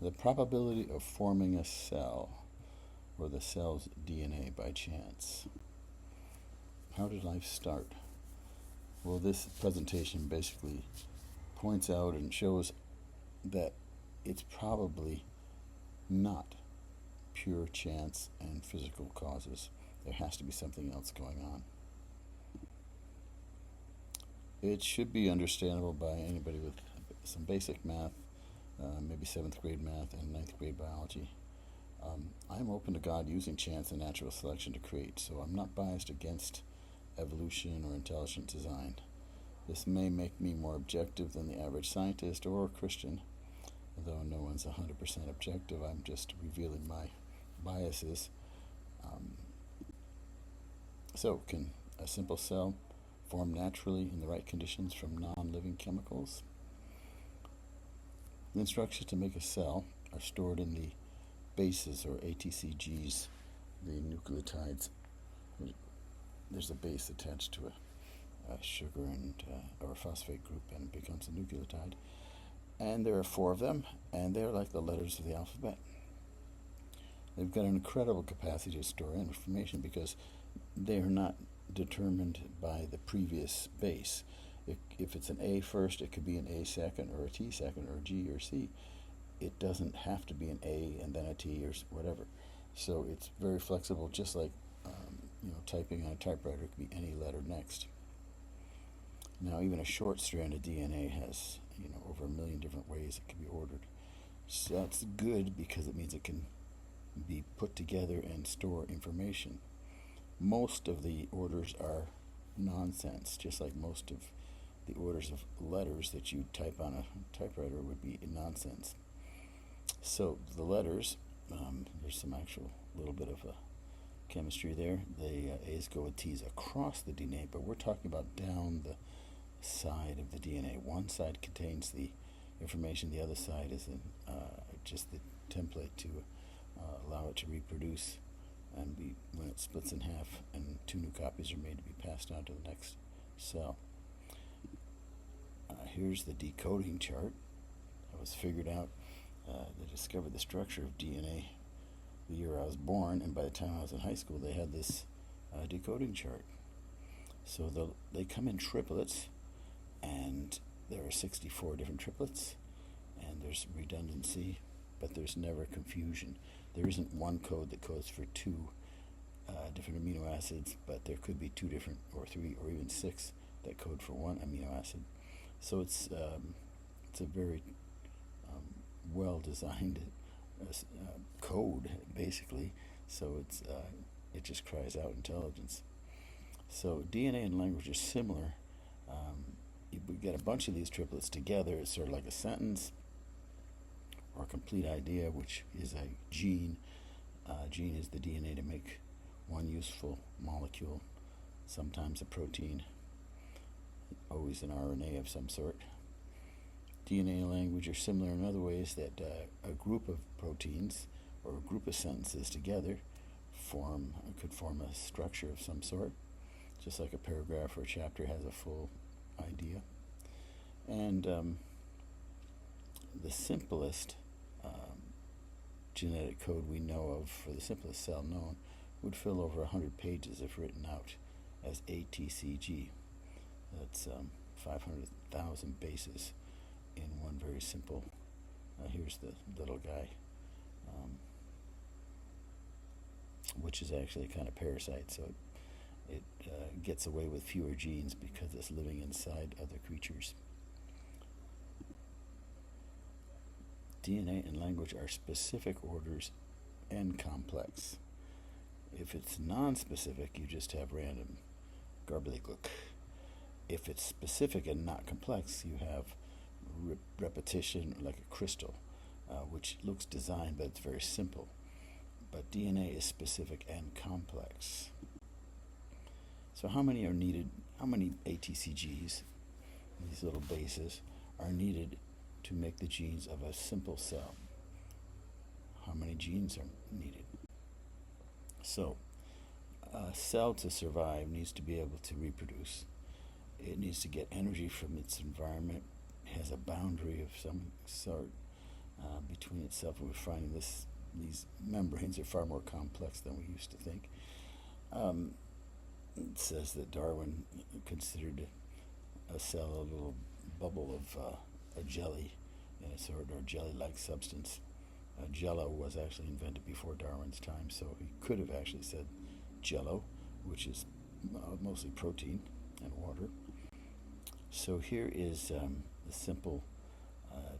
The probability of forming a cell or the cell's DNA by chance. How did life start? Well, this presentation basically points out and shows that it's probably not pure chance and physical causes. There has to be something else going on. It should be understandable by anybody with some basic math, maybe 7th grade math and 9th grade biology. I'm open to God using chance and natural selection to create, so I'm not biased against evolution or intelligent design. This may make me more objective than the average scientist or Christian, though no one's 100% objective. I'm just revealing my biases. So, can a simple cell form naturally in the right conditions from non-living chemicals? The instructions to make a cell are stored in the bases or ATCGs, the nucleotides. There's a base attached to a sugar or a phosphate group, and it becomes a nucleotide. And there are 4 of them, and they're like the letters of the alphabet. They've got an incredible capacity to store information because they are not determined by the previous base. If it's an A first, it could be an A second, or a T second, or a G or C. It doesn't have to be an A and then a T or whatever. So it's very flexible, just like typing on a typewriter could be any letter next. Now, even a short strand of DNA has over 1 million different ways it can be ordered. So that's good because it means it can be put together and store information. Most of the orders are nonsense, just like most of the orders of letters that you type on a typewriter would be nonsense. So the letters, there's some actual little bit of a chemistry there. The A's go with T's across the DNA, but we're talking about down the side of the DNA. One side contains the information, the other side is just the template to allow it to reproduce and when it splits in half and 2 new copies are made to be passed on to the next cell. Here's the decoding chart that was figured out. They discovered the structure of DNA the year I was born, and by the time I was in high school they had this decoding chart. So they come in triplets, and there are 64 different triplets, and there's redundancy, but there's never confusion. There isn't one code that codes for 2 different amino acids, but there could be 2 different, or 3, or even 6 that code for 1 amino acid. So it's a very well-designed code, basically. So it just cries out intelligence. So DNA and language are similar. We get a bunch of these triplets together. It's sort of like a sentence or a complete idea, which is a gene. Gene is the DNA to make one useful molecule, sometimes a protein, always an RNA of some sort. DNA and language are similar in other ways, that a group of proteins or a group of sentences together could form a structure of some sort, just like a paragraph or a chapter has a full idea. And the simplest genetic code we know of for the simplest cell known would fill over 100 pages if written out as ATCG. That's 500,000 bases in one very simple. Here's the little guy, which is actually a kind of parasite, so it gets away with fewer genes because it's living inside other creatures. DNA and language are specific orders and complex. If it's non-specific, you just have random gobbledygook. If it's specific and not complex, you have repetition, like a crystal, which looks designed, but it's very simple. But DNA is specific and complex. So how many are needed? How many ATCGs, these little bases, are needed to make the genes of a simple cell? How many genes are needed? So a cell to survive needs to be able to reproduce. It needs to get energy from its environment. It has a boundary of some sort. between itself, and we're finding these membranes are far more complex than we used to think. It says that Darwin considered a cell a little bubble of a jelly in a sort or jelly-like substance. Jello was actually invented before Darwin's time, so he could have actually said jello, which is mostly protein and water. So here is the simple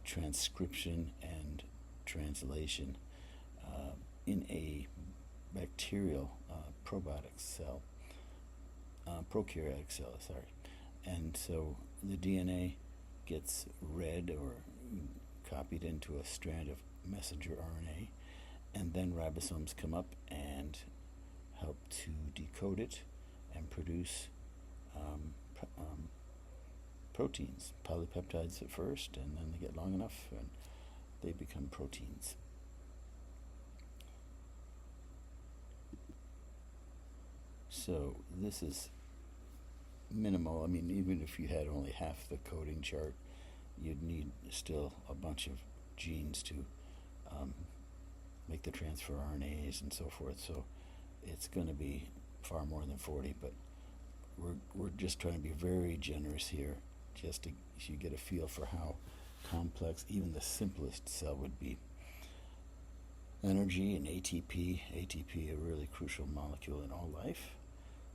transcription and translation in a bacterial probiotic cell, prokaryotic cell, sorry. And so the DNA gets read or copied into a strand of messenger RNA, and then ribosomes come up and help to decode it and produce proteins, polypeptides at first, and then they get long enough and they become proteins. So this is minimal. I mean, even if you had only half the coding chart, you'd need still a bunch of genes to make the transfer RNAs and so forth. So it's going to be far more than 40, but we're just trying to be very generous here, just to so you get a feel for how complex even the simplest cell would be. Energy and ATP, a really crucial molecule in all life.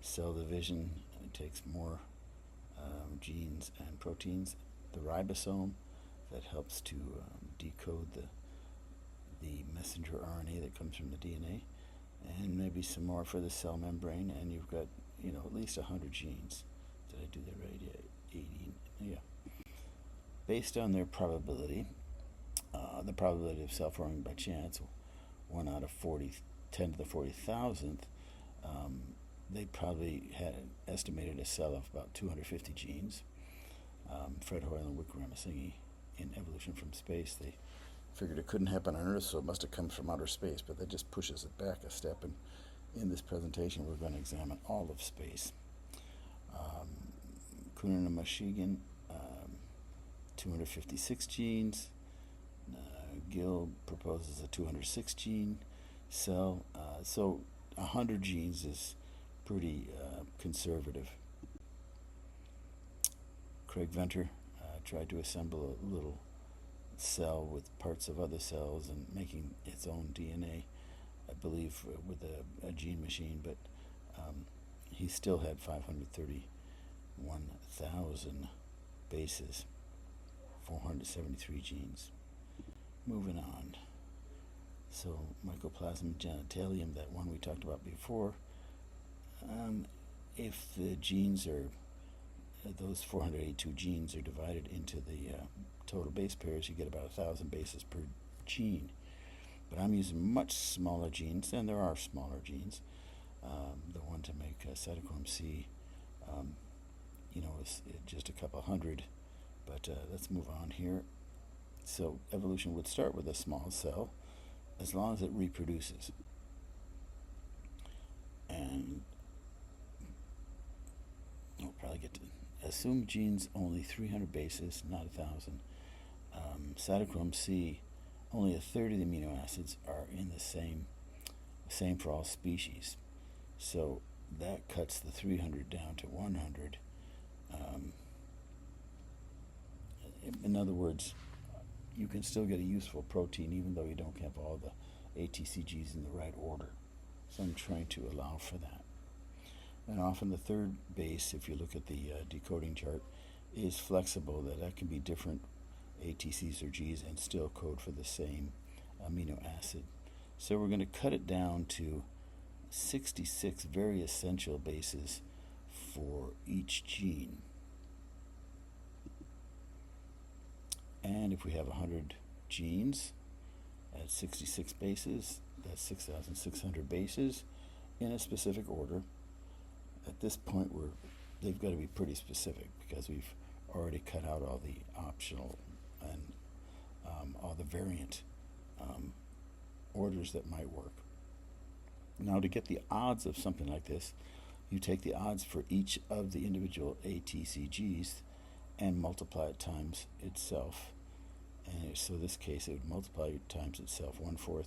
Cell division takes more genes and proteins. The ribosome that helps to decode the messenger RNA that comes from the DNA, and maybe some more for the cell membrane, and you've got at least 100 genes. Did I do that right? Yeah, 80. Yeah. Based on their probability, the probability of self-forming by chance, 1 out of 10 to the 40,000th, they probably had estimated a cell of about 250 genes. Fred Hoyle and Wickramasinghe in Evolution from Space, they figured it couldn't happen on Earth, so it must have come from outer space, but that just pushes it back a step, and in this presentation we're going to examine all of space. Kuhn and Mushigan, 256 genes. Gill proposes a 206 gene cell, so 100 genes is pretty conservative. Craig Venter tried to assemble a little cell with parts of other cells and making its own DNA, I believe, with a gene machine, but he still had 531,000 bases, 473 genes. Moving on. So mycoplasma genitalium, that one we talked about before, if the genes are, those 482 genes are divided into the total base pairs, you get about 1,000 bases per gene. But I'm using much smaller genes, and there are smaller genes. The one to make cytochrome C, is just a couple hundred. But let's move on here. So evolution would start with a small cell, as long as it reproduces. And we'll probably get to assume genes only 300 bases, not 1,000. Cytochrome C, only a third of the amino acids are in the same for all species. So that cuts the 300 down to 100. In other words, you can still get a useful protein even though you don't have all the ATCGs in the right order. So I'm trying to allow for that. And often the third base, if you look at the decoding chart, is flexible, that can be different ATCs or Gs and still code for the same amino acid. So we're going to cut it down to 66 very essential bases for each gene. And if we have 100 genes at 66 bases, that's 6,600 bases in a specific order. At this point, they've got to be pretty specific because we've already cut out all the optional and all the variant orders that might work. Now, to get the odds of something like this, you take the odds for each of the individual ATCGs and multiply it times itself, And so this case, it would multiply times itself 1/4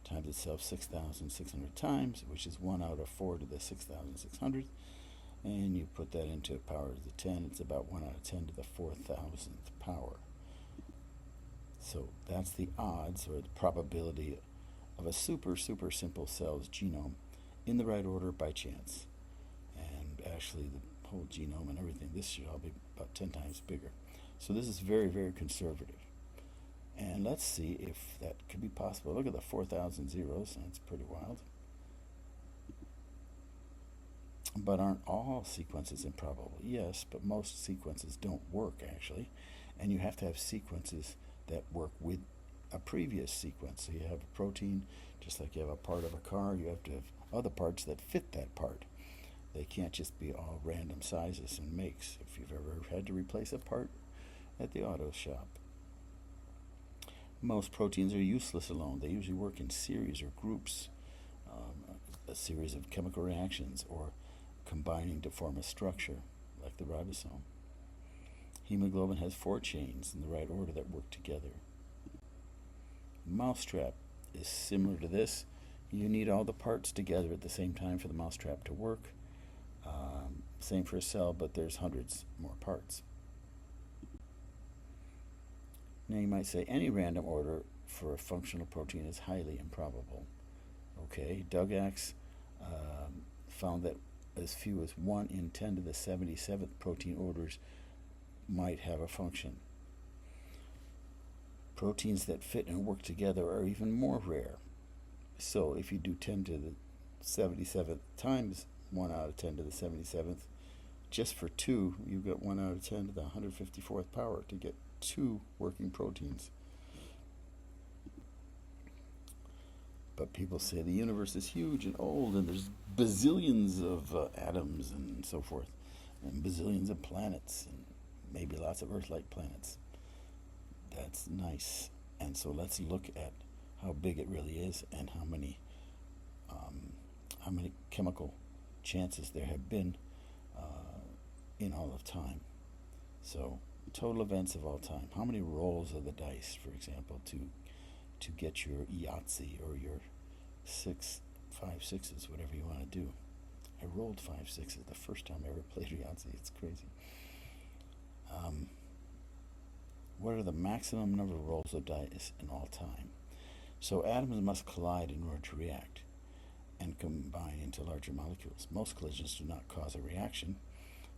times itself 6,600 times, which is 1 out of 4 to the 6,600th. And you put that into power to the 10, it's about 1 out of 10 to the 4,000th power. So that's the odds, or the probability, of a super simple cell's genome in the right order by chance. And actually the whole genome and everything, this should all be about 10 times bigger. So this is very conservative. And let's see if that could be possible. Look at the 4,000 zeros, that's pretty wild. But aren't all sequences improbable? Yes, but most sequences don't work, actually. And you have to have sequences that work with a previous sequence. So you have a protein, just like you have a part of a car, you have to have other parts that fit that part. They can't just be all random sizes and makes. If you've ever had to replace a part at the auto shop. Most proteins are useless alone. They usually work in series or groups, a series of chemical reactions, or combining to form a structure, like the ribosome. Hemoglobin has 4 chains in the right order that work together. Mousetrap is similar to this. You need all the parts together at the same time for the mousetrap to work. Same for a cell, but there's hundreds more parts. Now you might say any random order for a functional protein is highly improbable. Okay, Dugax found that as few as 1 in 10 to the 77th protein orders might have a function. Proteins that fit and work together are even more rare. So if you do 10 to the 77th times 1 out of 10 to the 77th, just for 2, you get 1 out of 10 to the 154th power to get 2 working proteins. But people say the universe is huge and old, and there's bazillions of atoms and so forth, and bazillions of planets, and maybe lots of Earth-like planets. That's nice. And so let's look at how big it really is and how many chemical chances there have been in all of time. So total events of all time. How many rolls of the dice, for example, to get your Yahtzee or your 5 6s, whatever you want to do. I rolled 5 6s the first time I ever played Yahtzee. It's crazy. What are the maximum number of rolls of dice in all time? So atoms must collide in order to react and combine into larger molecules. Most collisions do not cause a reaction,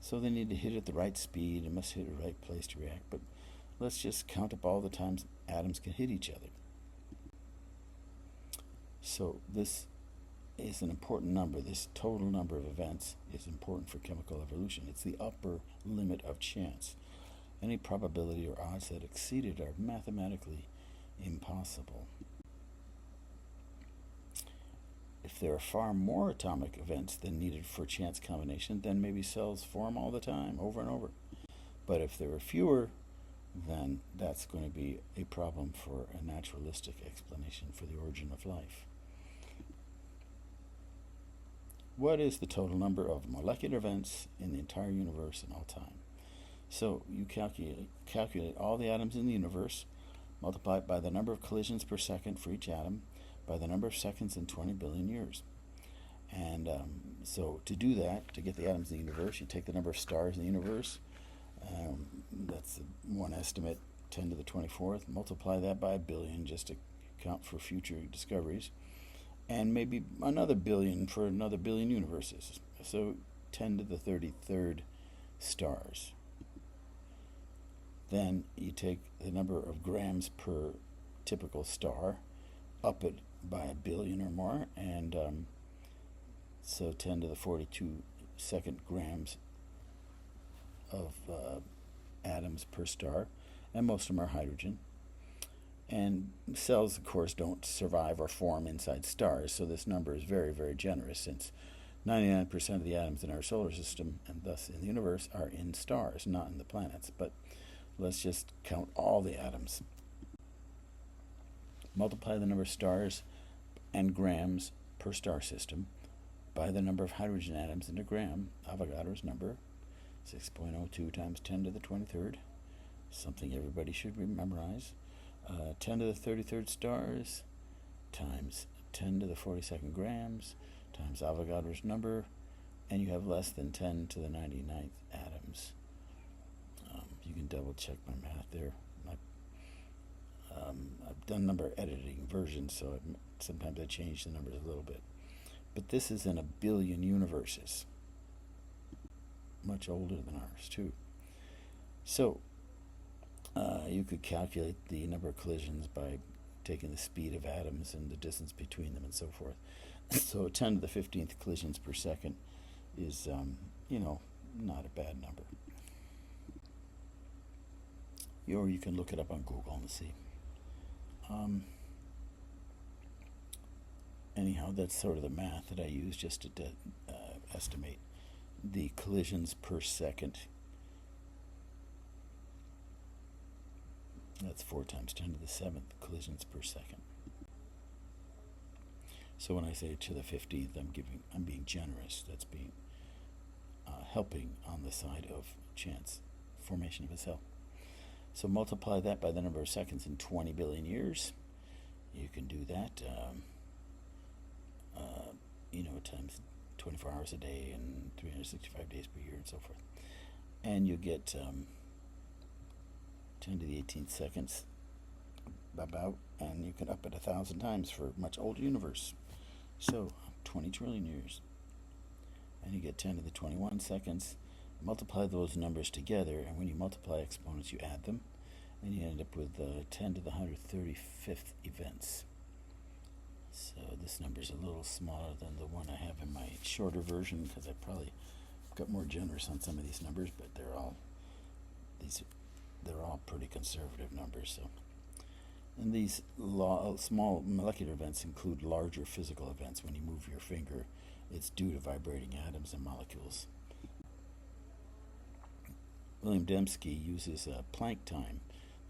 so they need to hit at the right speed and must hit the right place to react. But let's just count up all the times atoms can hit each other. So this is an important number. This total number of events is important for chemical evolution. It's the upper limit of chance. Any probability or odds that exceed it are mathematically impossible. If there are far more atomic events than needed for chance combination, then maybe cells form all the time, over and over. But if there are fewer, then that's going to be a problem for a naturalistic explanation for the origin of life. What is the total number of molecular events in the entire universe in all time? So you calculate all the atoms in the universe, multiply it by the number of collisions per second for each atom, by the number of seconds in 20 billion years. And so to do that, to get the atoms in the universe, you take the number of stars in the universe, that's one estimate, 10 to the 24th, multiply that by 1 billion just to count for future discoveries, and maybe another billion for another billion universes. So 10 to the 33rd stars. Then you take the number of grams per typical star, up it by 1 billion or more, and so 10 to the 42nd grams of atoms per star, and most of them are hydrogen. And cells, of course, don't survive or form inside stars, so this number is very generous, since 99% of the atoms in our solar system, and thus in the universe, are in stars, not in the planets. But let's just count all the atoms. Multiply the number of stars and grams per star system by the number of hydrogen atoms in a gram, Avogadro's number, 6.02 times 10 to the 23rd, something everybody should memorize. 10 to the 33rd stars times 10 to the 42nd grams times Avogadro's number, and you have less than 10 to the 99th atoms. You can double check my math there. I've done number editing versions, so sometimes I change the numbers a little bit. But this is in 1 billion universes. Much older than ours, too. So, you could calculate the number of collisions by taking the speed of atoms and the distance between them and so forth. So 10 to the 15th collisions per second is, not a bad number. Or you can look it up on Google and see. Anyhow, that's sort of the math that I use just to estimate the collisions per second. That's 4 times 10 to the 7th collisions per second. So when I say to the 15th, I'm being generous. That's being helping on the side of chance formation of a cell. So multiply that by the number of seconds in 20 billion years. You can do that, times 24 hours a day and 365 days per year and so forth. And you get 10 to the 18th seconds about, and you can up it 1,000 times for a much older universe. So 20 trillion years. And you get 10 to the 21 seconds. Multiply those numbers together, and when you multiply exponents, you add them, and you end up with 10 to the 135th events. So this number is a little smaller than the one I have in my shorter version, because I probably got more generous on some of these numbers, but they're all pretty conservative numbers. So, and these small molecular events include larger physical events. When you move your finger, it's due to vibrating atoms and molecules. William Dembski uses Planck time,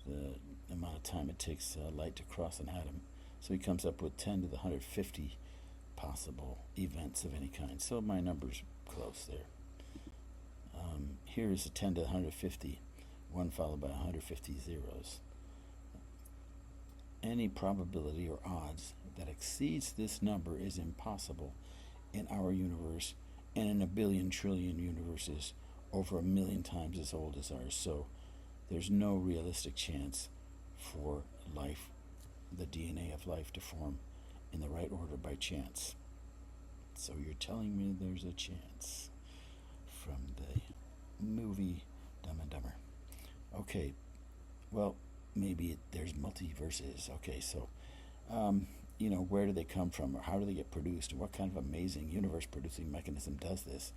the amount of time it takes light to cross an atom. So he comes up with 10 to the 150 possible events of any kind. So my number's close there. Here is a 10 to the 150, one followed by 150 zeros. Any probability or odds that exceeds this number is impossible in our universe and in 1 billion trillion universes over 1 million times as old as ours. So there's no realistic chance for life, the DNA of life, to form in the right order by chance. So you're telling me there's a chance from the movie Dumb and Dumber. Okay, well, maybe there's multiverses. Okay, so, where do they come from, or how do they get produced, and what kind of amazing universe-producing mechanism does this?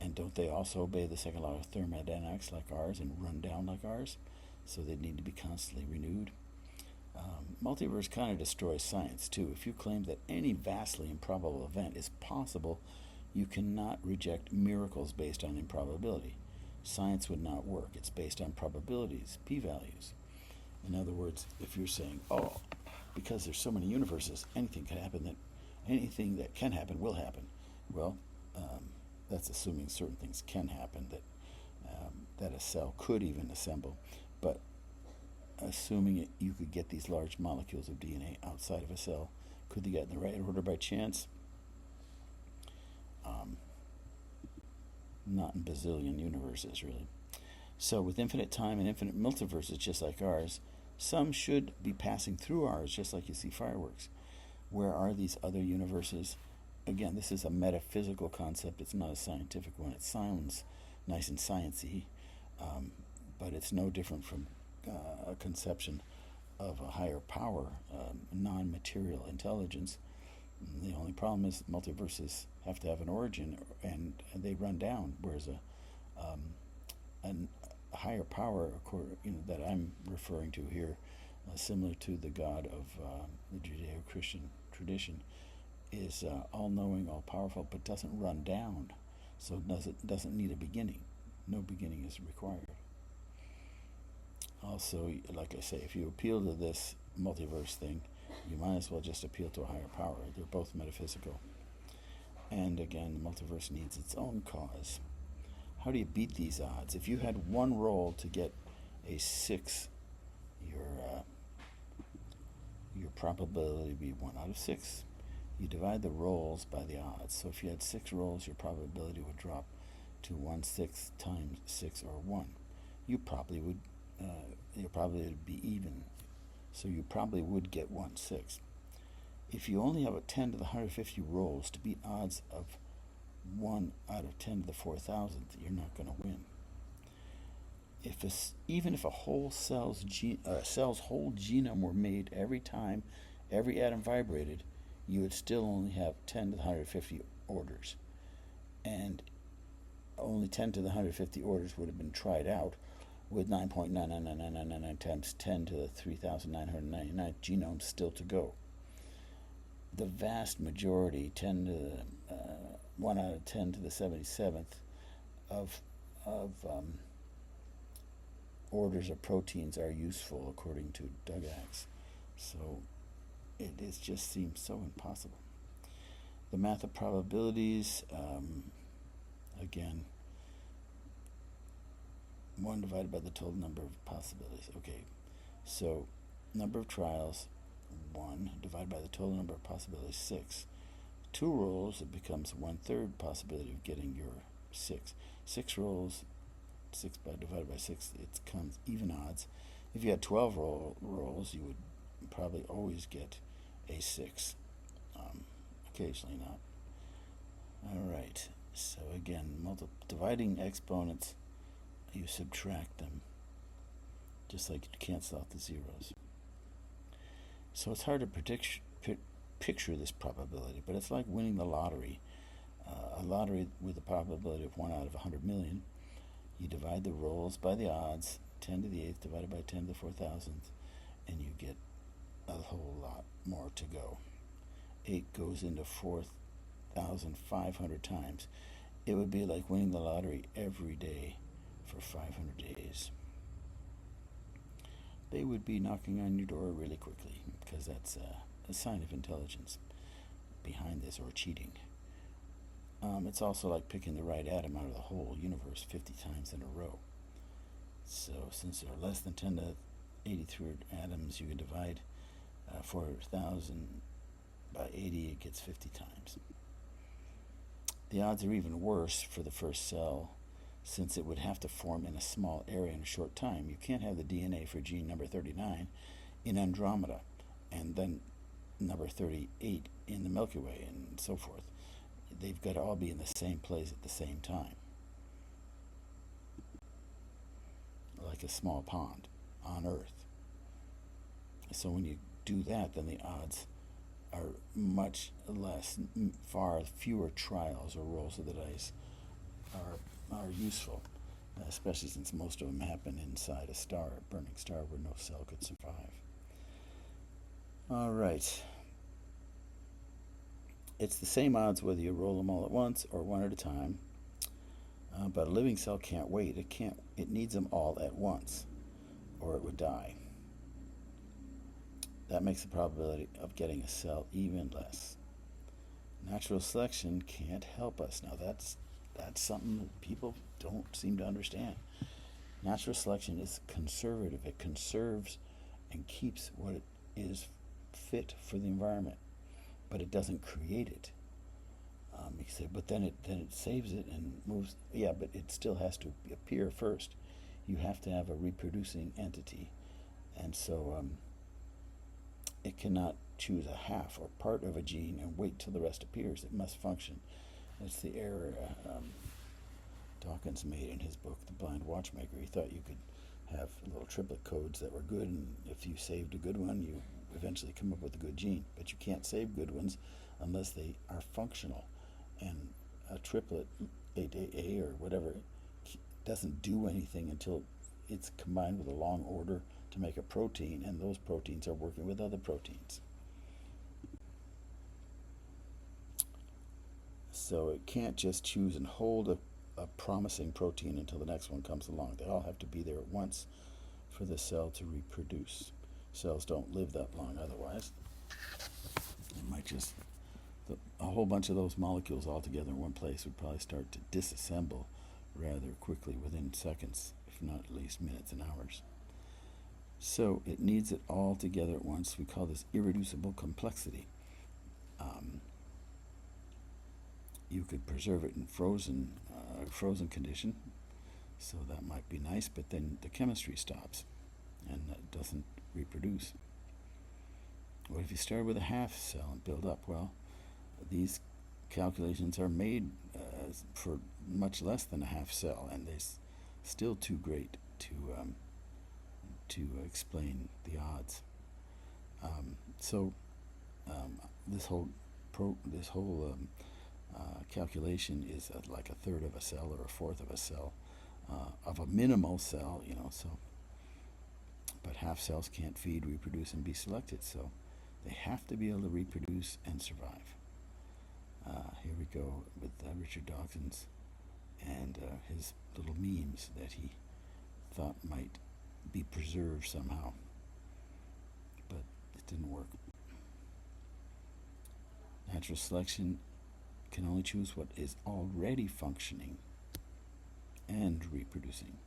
And don't they also obey the second law of thermodynamics like ours and run down like ours? So they need to be constantly renewed. Multiverse kind of destroys science, too. If you claim that any vastly improbable event is possible, you cannot reject miracles based on improbability. Science would not work. It's based on probabilities, p-values. In other words, if you're saying, because there's so many universes, anything that can happen will happen. Well, that's assuming certain things can happen, that a cell could even assemble. But assuming you could get these large molecules of DNA outside of a cell, could they get in the right order by chance? Not in bazillion universes, really. So with infinite time and infinite multiverses just like ours, some should be passing through ours just like you see fireworks. Where are these other universes? Again, this is a metaphysical concept. It's not a scientific one. It sounds nice and sciencey, but it's no different from a conception of a higher power, non-material intelligence. The only problem is multiverses have to have an origin, and they run down, whereas a higher power, that I'm referring to here, similar to the God of the Judeo-Christian tradition, is all-knowing, all-powerful, but doesn't run down, so doesn't need a beginning. No beginning is required. Also, like I say, if you appeal to this multiverse thing, you might as well just appeal to a higher power. They're both metaphysical. And again, the multiverse needs its own cause. How do you beat these odds? If you had one roll to get a 6, probability would be 1 out of 6. You divide the rolls by the odds. So if you had 6 rolls, your probability would drop to 1/6 times 6 or 1. You probably would, your probability would be even. So you probably would get 1/6. If you only have a 10 to the 150 rolls to beat odds of 1 out of 10 to the 4,000th, you're not going to win. Even if a whole cell's whole genome were made every time every atom vibrated, you would still only have 10 to the 150 orders. And only 10 to the 150 orders would have been tried out with 9.99999 times 10 to the 3,999 genomes still to go. The vast majority, 1 out of 10 to the 77th of orders of proteins are useful according to Dugax. So it just seems so impossible. The math of probabilities, again, 1 divided by the total number of possibilities. Okay, so number of trials, 1 divided by the total number of possibilities, 6. 2 rolls, it becomes 1/3 possibility of getting your 6. 6 rolls, 6 divided by 6, it comes even odds. If you had 12 rolls, you would probably always get a 6. Occasionally not. Alright, so again, dividing exponents, you subtract them, just like you cancel out the zeros. So it's hard to picture this probability, but it's like winning the lottery. A lottery with a probability of 1 out of 100 million. You divide the rolls by the odds, 10 to the 8th divided by 10 to the 4,000th, and you get a whole lot more to go. 8 goes into 4,500 times. It would be like winning the lottery every day for 500 days. They would be knocking on your door really quickly, because that's a sign of intelligence behind this, or cheating. It's also like picking the right atom out of the whole universe 50 times in a row. So since there are less than 10 to 83 atoms, you can divide 4,000 by 80, it gets 50 times. The odds are even worse for the first cell, since it would have to form in a small area in a short time. You can't have the DNA for gene number 39 in Andromeda, and then number 38 in the Milky Way, and so forth. They've got to all be in the same place at the same time, like a small pond on Earth. So when you do that, then the odds are much less. Far fewer trials or rolls of the dice are useful, especially since most of them happen inside a star, a burning star, where no cell could survive. All right. It's the same odds whether you roll them all at once or one at a time, but a living cell can't wait. It needs them all at once, or it would die. That makes the probability of getting a cell even less. Natural selection can't help us. Now that's something that people don't seem to understand. Natural selection is conservative. It conserves and keeps what it is fit for the environment, but it doesn't create it. You say, but then it saves it and moves. Yeah, but it still has to appear first. You have to have a reproducing entity, and so it cannot choose a half or part of a gene and wait till the rest appears. It must function. That's the error Dawkins made in his book, The Blind Watchmaker. He thought you could have little triplet codes that were good, and if you saved a good one, you eventually come up with a good gene. But you can't save good ones unless they are functional. And a triplet, 8AA or whatever, doesn't do anything until it's combined with a long order to make a protein, and those proteins are working with other proteins. So it can't just choose and hold a promising protein until the next one comes along. They all have to be there at once for the cell to reproduce. Cells don't live that long otherwise. It might just, a whole bunch of those molecules all together in one place would probably start to disassemble rather quickly within seconds, if not at least minutes and hours. So it needs it all together at once. We call this irreducible complexity. You could preserve it in frozen condition, so that might be nice, but then the chemistry stops and it doesn't reproduce. What if you start with a half cell and build up? Well, these calculations are made for much less than a half cell, and they're still too great to explain the odds. This whole calculation is like a third of a cell or a fourth of a cell of a minimal cell, So, but half cells can't feed, reproduce, and be selected, so they have to be able to reproduce and survive. Here we go with Richard Dawkins and his little memes that he thought might be preserved somehow, but it didn't work. Natural selection can only choose what is already functioning and reproducing.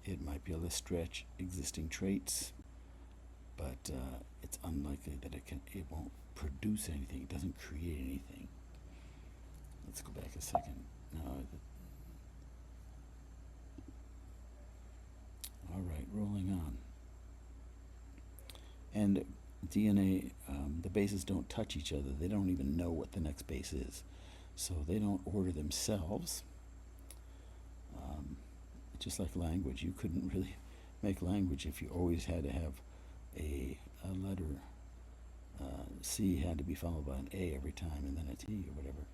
It might be able to stretch existing traits, but it's unlikely that it won't produce anything. It doesn't create anything. Let's go back a second. All right, rolling on. And DNA, the bases don't touch each other. They don't even know what the next base is. So they don't order themselves. Just like language, you couldn't really make language if you always had to have a letter. C had to be followed by an A every time, and then a T or whatever.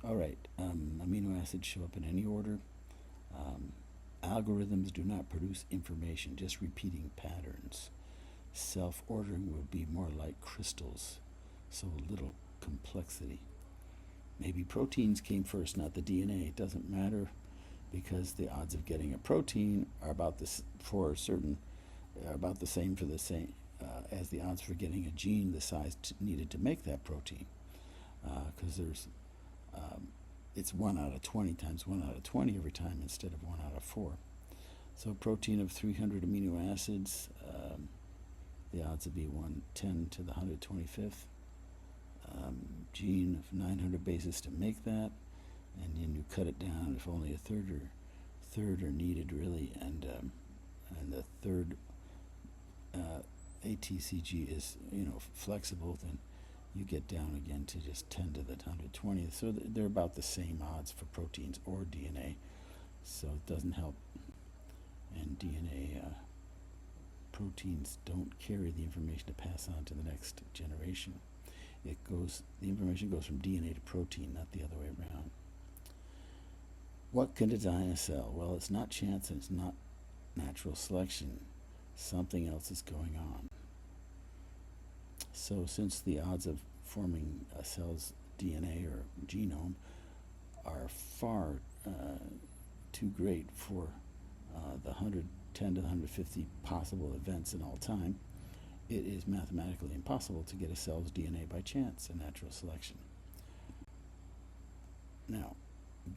All right, amino acids show up in any order. Algorithms do not produce information, just repeating patterns. Self-ordering would be more like crystals, so little complexity. Maybe proteins came first, not the DNA. It doesn't matter, because the odds of getting a protein are about the same as the odds for getting a gene the size needed to make that protein, because it's 1 out of 20 times 1 out of 20 every time instead of 1 out of 4. So a protein of 300 amino acids, the odds would be 110 to the 125th. Gene of 900 bases to make that, and then you cut it down if only a third are needed really, and the third ATCG is flexible, then you get down again to just 10 to the 120th. So they're about the same odds for proteins or DNA, so it doesn't help. And DNA proteins don't carry the information to pass on to the next generation. The information goes from DNA to protein, not the other way around. What can design a cell? Well, it's not chance and it's not natural selection. Something else is going on. So since the odds of forming a cell's DNA or genome are far too great for the 110 to the 150 possible events in all time, it is mathematically impossible to get a cell's DNA by chance in natural selection. Now,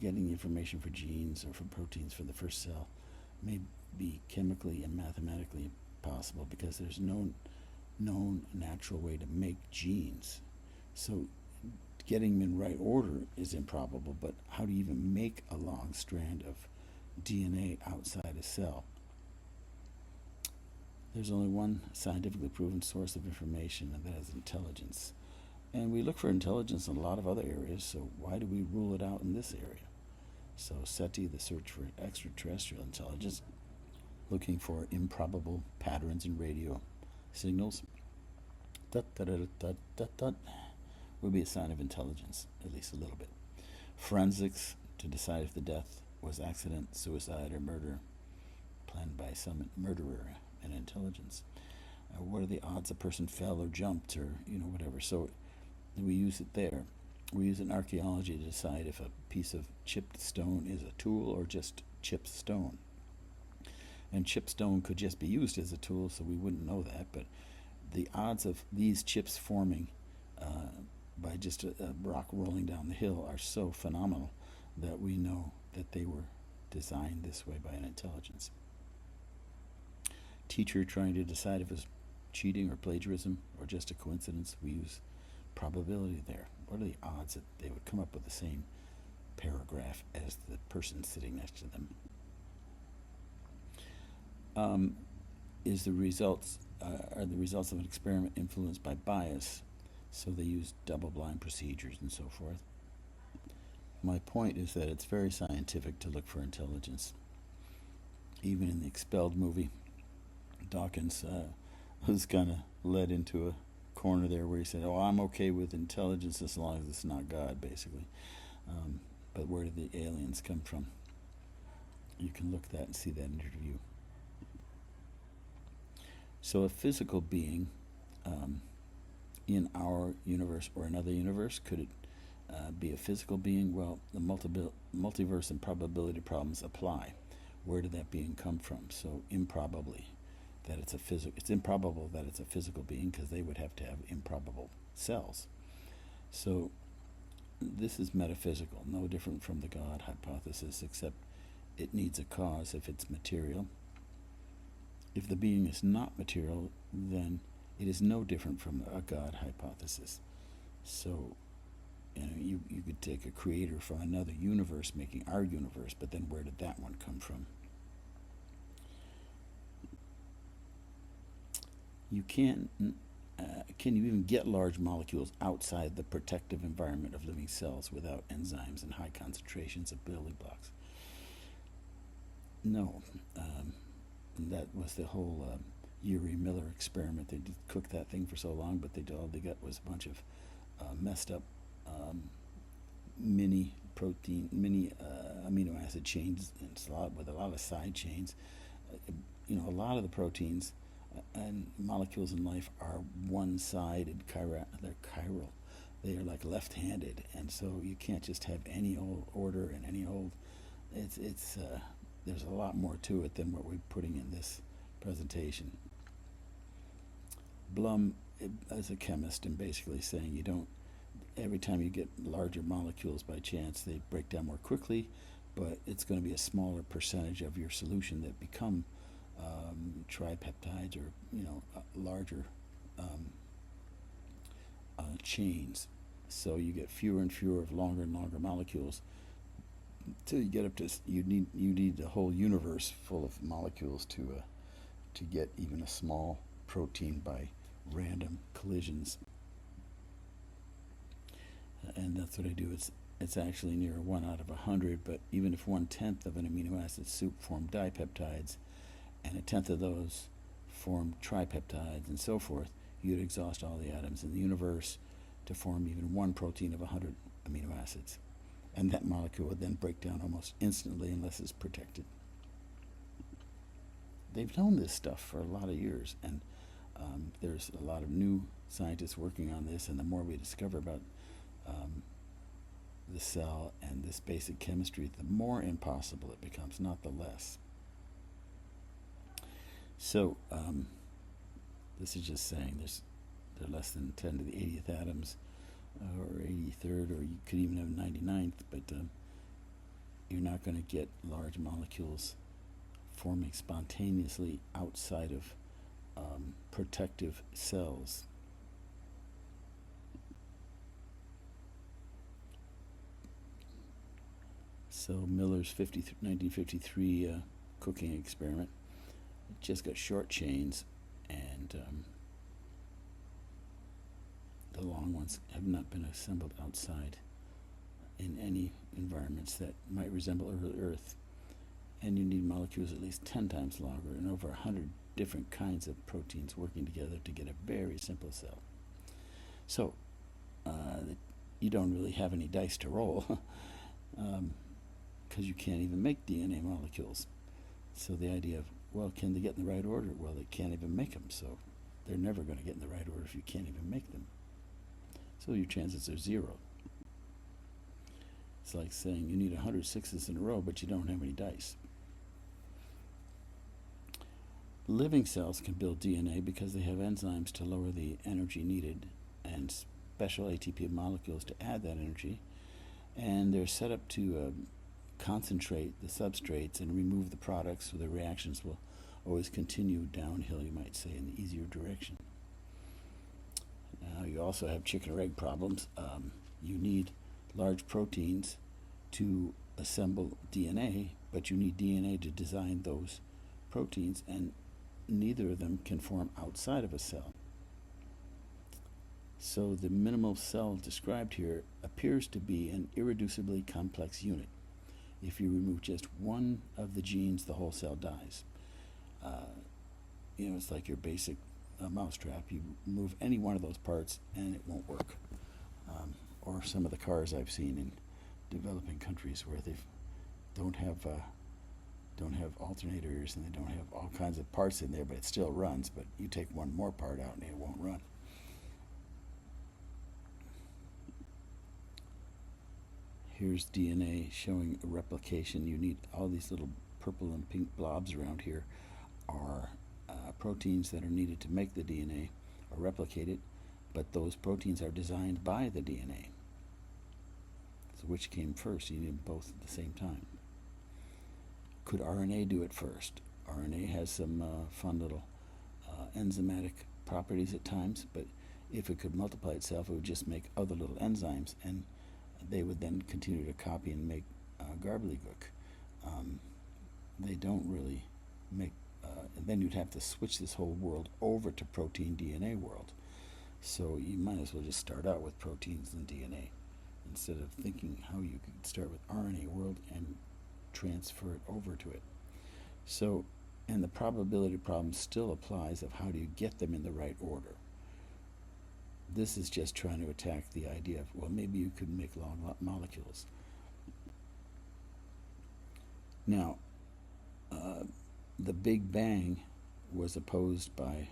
getting the information for genes or for proteins for the first cell may be chemically and mathematically impossible because there's no known natural way to make genes. So getting them in right order is improbable, but how do you even make a long strand of DNA outside a cell? There's only one scientifically proven source of information, and that is intelligence. And we look for intelligence in a lot of other areas, so why do we rule it out in this area? So SETI, the search for extraterrestrial intelligence, looking for improbable patterns in radio signals, would be a sign of intelligence, at least a little bit. Forensics, to decide if the death was accident, suicide, or murder, planned by some murderer, and intelligence. What are the odds a person fell or jumped or whatever? So we use it there. We use it in archaeology to decide if a piece of chipped stone is a tool or just chipped stone. And chipped stone could just be used as a tool, so we wouldn't know that. But the odds of these chips forming by just a rock rolling down the hill are so phenomenal that we know that they were designed this way by an intelligence. teacher trying to decide if it's cheating or plagiarism or just a coincidence, we use probability there. What are the odds that they would come up with the same paragraph as the person sitting next to them? Is the results are the results of an experiment influenced by bias? So they use double-blind procedures and so forth. My point is that it's very scientific to look for intelligence. Even in the Expelled movie, Dawkins was kind of led into a corner there where he said, "Oh, I'm okay with intelligence as long as it's not God," basically. But where did the aliens come from? You can look at that and see that interview. So a physical being in our universe or another universe, could it be a physical being? Well, the multiverse and probability problems apply. Where did that being come from? So improbably that it's a it's improbable that it's a physical being, because they would have to have improbable cells. So this is metaphysical, no different from the God hypothesis, except it needs a cause if it's material. If the being is not material, then it is no different from a God hypothesis. So, you could take a creator from another universe making our universe, but then where did that one come from? You can you even get large molecules outside the protective environment of living cells without enzymes and high concentrations of building blocks? No. That was the whole Urey-Miller experiment. They cooked that thing for so long, but all they got was a bunch of messed up mini amino acid chains with a lot of side chains. A lot of the proteins and molecules in life are one-sided. They're chiral. They are like left-handed, and so you can't just have any old order and any old. There's a lot more to it than what we're putting in this presentation. Blum is a chemist and basically saying every time you get larger molecules by chance, they break down more quickly, but it's going to be a smaller percentage of your solution that become tripeptides or larger chains. So you get fewer and fewer of longer and longer molecules till you get up to you need the whole universe full of molecules to get even a small protein by random collisions. And that's what I do. It's actually near 1 out of 100, but even if 1/10 of an amino acid soup formed dipeptides, and 1/10 of those formed tripeptides and so forth, you'd exhaust all the atoms in the universe to form even one protein of 100 amino acids. And that molecule would then break down almost instantly unless it's protected. They've known this stuff for a lot of years, and there's a lot of new scientists working on this, and the more we discover about the cell and this basic chemistry, the more impossible it becomes, not the less. So this is just saying there are less than 10 to the 80th atoms, or 83rd, or you could even have 99th, but you're not going to get large molecules forming spontaneously outside of protective cells. So Miller's 1953 cooking experiment, it just got short chains, and the long ones have not been assembled outside in any environments that might resemble Earth. And you need molecules at least 10 times longer and over 100 different kinds of proteins working together to get a very simple cell. So you don't really have any dice to roll, because you can't even make DNA molecules. So the idea of, well, can they get in the right order? Well, they can't even make them, so they're never going to get in the right order if you can't even make them. So your chances are zero. It's like saying you need 100 sixes in a row, but you don't have any dice. Living cells can build DNA because they have enzymes to lower the energy needed and special ATP molecules to add that energy, and they're set up to concentrate the substrates and remove the products, so the reactions will always continue downhill, you might say, in the easier direction. Now, you also have chicken or egg problems. You need large proteins to assemble DNA, but you need DNA to design those proteins, and neither of them can form outside of a cell. So the minimal cell described here appears to be an irreducibly complex unit. If you remove just one of the genes, the whole cell dies. It's like your basic mousetrap. You move any one of those parts and it won't work. Or some of the cars I've seen in developing countries where they don't have alternators and they don't have all kinds of parts in there, but it still runs. But you take one more part out and it won't run. Here's DNA showing a replication. You need all these little purple and pink blobs around here are proteins that are needed to make the DNA or replicate it, but those proteins are designed by the DNA. So which came first? You need them both at the same time. Could RNA do it first? RNA has some fun little enzymatic properties at times, but if it could multiply itself, it would just make other little enzymes, and they would then continue to copy and make gobbledygook. They don't really make, and then you'd have to switch this whole world over to protein DNA world. So you might as well just start out with proteins and DNA instead of thinking how you could start with RNA world and transfer it over to it. So, and the probability problem still applies of how do you get them in the right order. This is just trying to attack the idea of, well, maybe you could make long molecules. Now, the Big Bang was opposed by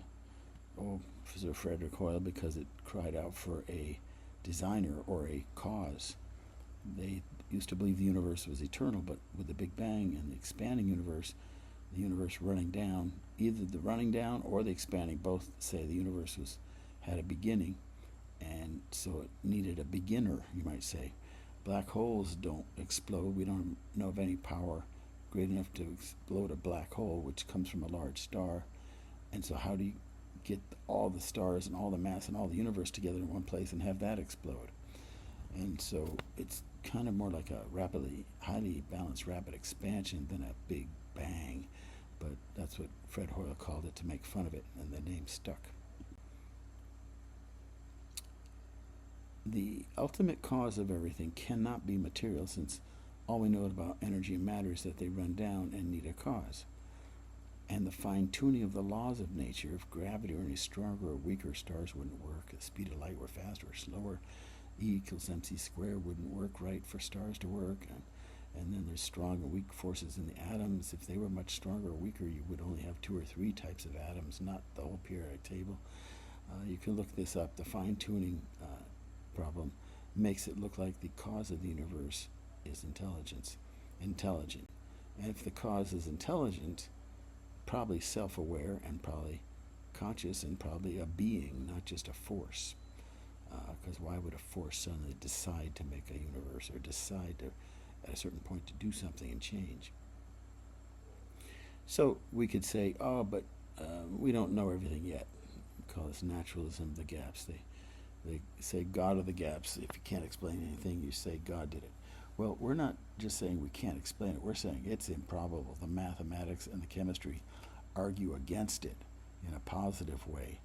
Professor Frederick Hoyle because it cried out for a designer or a cause. They used to believe the universe was eternal, but with the Big Bang and the expanding universe, the universe running down, either the running down or the expanding, both say the universe had a beginning, and so it needed a beginner, you might say. Black holes don't explode. We don't know of any power great enough to explode a black hole, which comes from a large star. And so how do you get all the stars and all the mass and all the universe together in one place and have that explode? And so it's kind of more like a highly balanced rapid expansion than a big bang. But that's what Fred Hoyle called it to make fun of it, and the name stuck. The ultimate cause of everything cannot be material, since all we know about energy and matter is that they run down and need a cause. And the fine-tuning of the laws of nature, if gravity were any stronger or weaker, stars wouldn't work. The speed of light were faster or slower, E equals mc squared wouldn't work right for stars to work. And then there's strong and weak forces in the atoms. If they were much stronger or weaker, you would only have 2 or 3 types of atoms, not the whole periodic table. You can look this up. The fine-tuning problem makes it look like the cause of the universe is intelligent. And if the cause is intelligent, probably self-aware and probably conscious and probably a being, not just a force. Because why would a force suddenly decide to make a universe or decide to, at a certain point, to do something and change? So we could say, but we don't know everything yet. We call this naturalism of the gaps. They say God of the gaps. If you can't explain anything, you say God did it. Well, we're not just saying we can't explain it. We're saying it's improbable. The mathematics and the chemistry argue against it in a positive way.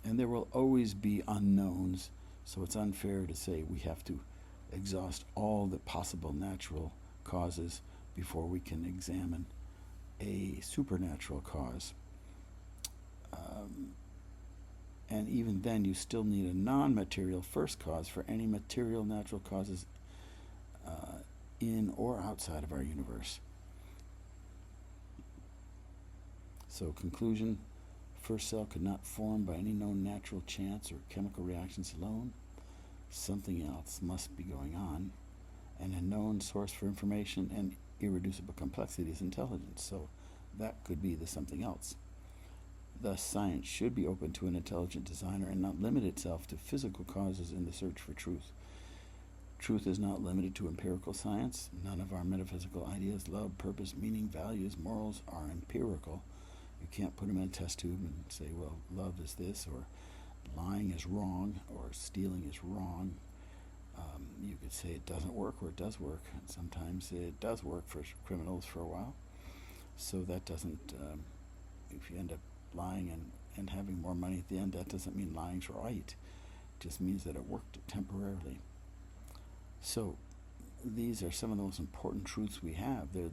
And there will always be unknowns, so it's unfair to say we have to exhaust all the possible natural causes before we can examine a supernatural cause. And even then, you still need a non-material first cause for any material natural causes in or outside of our universe. So, conclusion, first cell could not form by any known natural chance or chemical reactions alone. Something else must be going on, and a known source for information and irreducible complexity is intelligence. So that could be the something else. Thus, science should be open to an intelligent designer and not limit itself to physical causes in the search for truth. Truth is not limited to empirical science. None of our metaphysical ideas, love, purpose, meaning, values, morals, are empirical. You can't put them in a test tube and say, well, love is this, or lying is wrong, or stealing is wrong. You could say it doesn't work, or it does work. And sometimes it does work for criminals for a while. So that doesn't, if you end up lying and having more money at the end, that doesn't mean lying's right. It just means that it worked temporarily. So these are some of the most important truths we have. They're,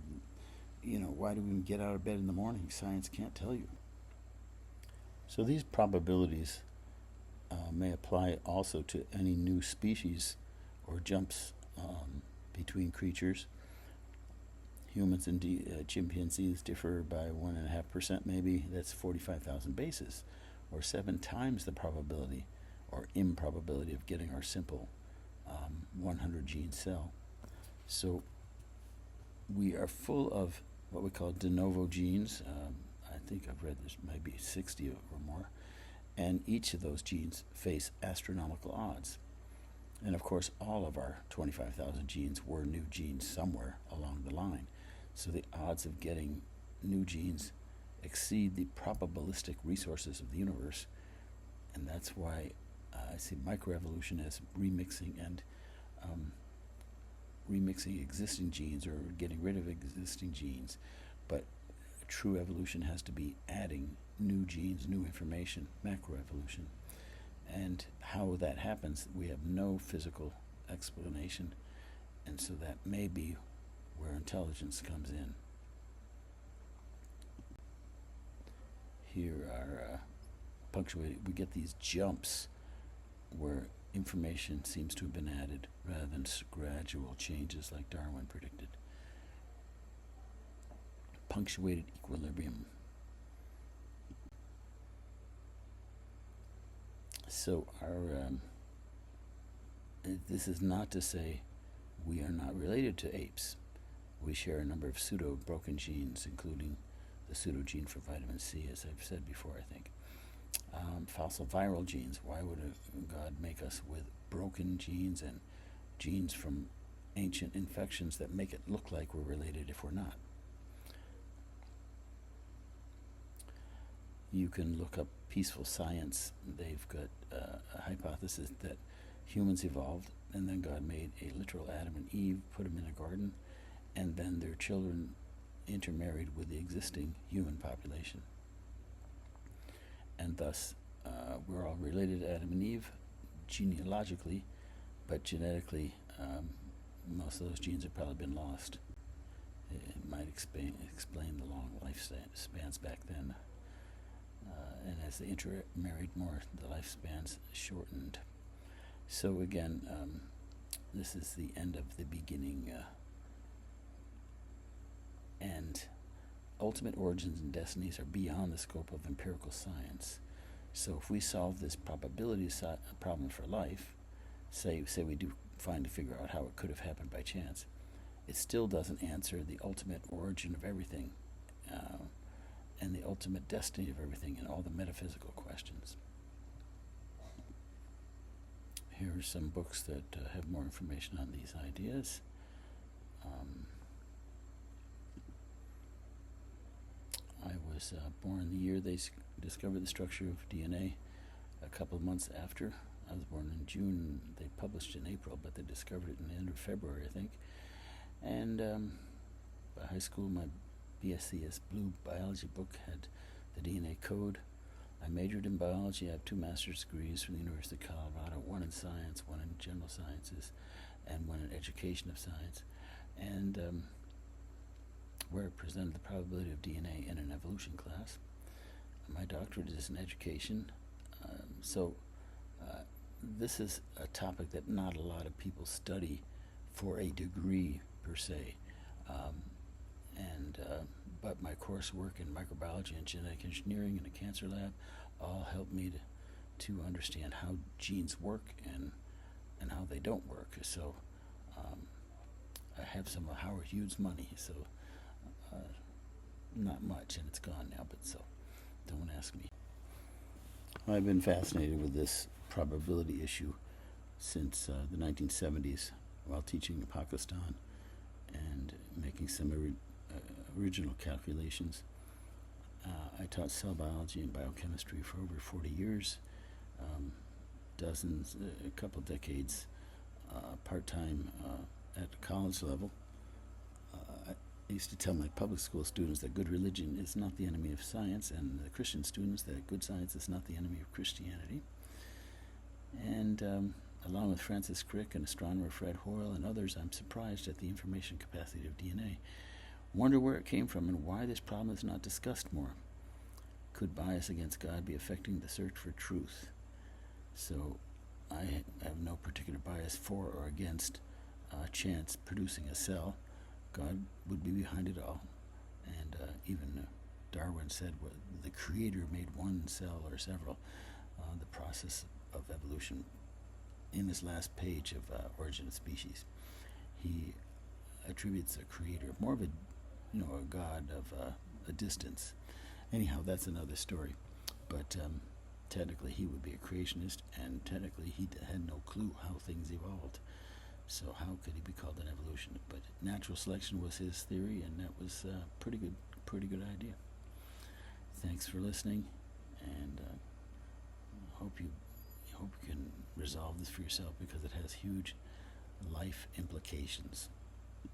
why do we get out of bed in the morning? Science can't tell you. So these probabilities may apply also to any new species or jumps between creatures. Humans and chimpanzees differ by 1.5% maybe. That's 45,000 bases, or 7 times the probability or improbability of getting our simple 100 gene cell. So we are full of what we call de novo genes. I think I've read there's maybe 60 or more. And each of those genes face astronomical odds. And of course, all of our 25,000 genes were new genes somewhere along the line. So the odds of getting new genes exceed the probabilistic resources of the universe. And that's why I see microevolution as remixing and remixing existing genes or getting rid of existing genes. But true evolution has to be adding new genes, new information, macroevolution. And how that happens, we have no physical explanation. And so that may be where intelligence comes in. Here are punctuated, we get these jumps where information seems to have been added rather than gradual changes like Darwin predicted. Punctuated equilibrium. So this is not to say we are not related to apes. We share a number of pseudo-broken genes, including the pseudogene for vitamin C, as I've said before, I think. Fossil viral genes. Why would God make us with broken genes and genes from ancient infections that make it look like we're related if we're not? You can look up Peaceful Science. They've got a hypothesis that humans evolved, and then God made a literal Adam and Eve, put them in a garden, and then their children intermarried with the existing human population. And thus, we're all related to Adam and Eve genealogically, but genetically, most of those genes have probably been lost. It might explain the long lifespans back then. And as they intermarried more, the lifespans shortened. So again, this is the end of the beginning. And ultimate origins and destinies are beyond the scope of empirical science. So if we solve this probability problem for life, say we do figure out how it could have happened by chance, it still doesn't answer the ultimate origin of everything. And the ultimate destiny of everything and all the metaphysical questions. Here are some books that have more information on these ideas. I was born the year they discovered the structure of DNA, a couple of months after. I was born in June. They published in April, but they discovered it in the end of February, I think. And by high school, my BSCS Blue biology book had the DNA code. I majored in biology. I have 2 master's degrees from the University of Colorado, one in science, one in general sciences, and one in education of science. And where I presented the probability of DNA in an evolution class. My doctorate is in education. So this is a topic that not a lot of people study for a degree per se. But my coursework in microbiology and genetic engineering in a cancer lab all helped me to understand how genes work and how they don't work. So I have some of Howard Hughes' money, so not much, and it's gone now, but so don't ask me. I've been fascinated with this probability issue since the 1970s. while teaching in Pakistan and making some original calculations. I taught cell biology and biochemistry for over 40 years, a couple decades part-time at the college level. I used to tell my public school students that good religion is not the enemy of science, and the Christian students that good science is not the enemy of Christianity. And along with Francis Crick and astronomer Fred Hoyle and others, I'm surprised at the information capacity of DNA. Wonder where it came from and why this problem is not discussed more. Could bias against God be affecting the search for truth? So I have no particular bias for or against chance producing a cell. God would be behind it all. And even Darwin said the Creator made one cell or several. The process of evolution. In his last page of Origin of Species, he attributes a creator, more of a god of a distance. Anyhow, that's another story. But technically, he would be a creationist, and technically, he had no clue how things evolved. So how could he be called an evolutionist? But natural selection was his theory, and that was a pretty good idea. Thanks for listening, and hope you can resolve this for yourself, because it has huge life implications.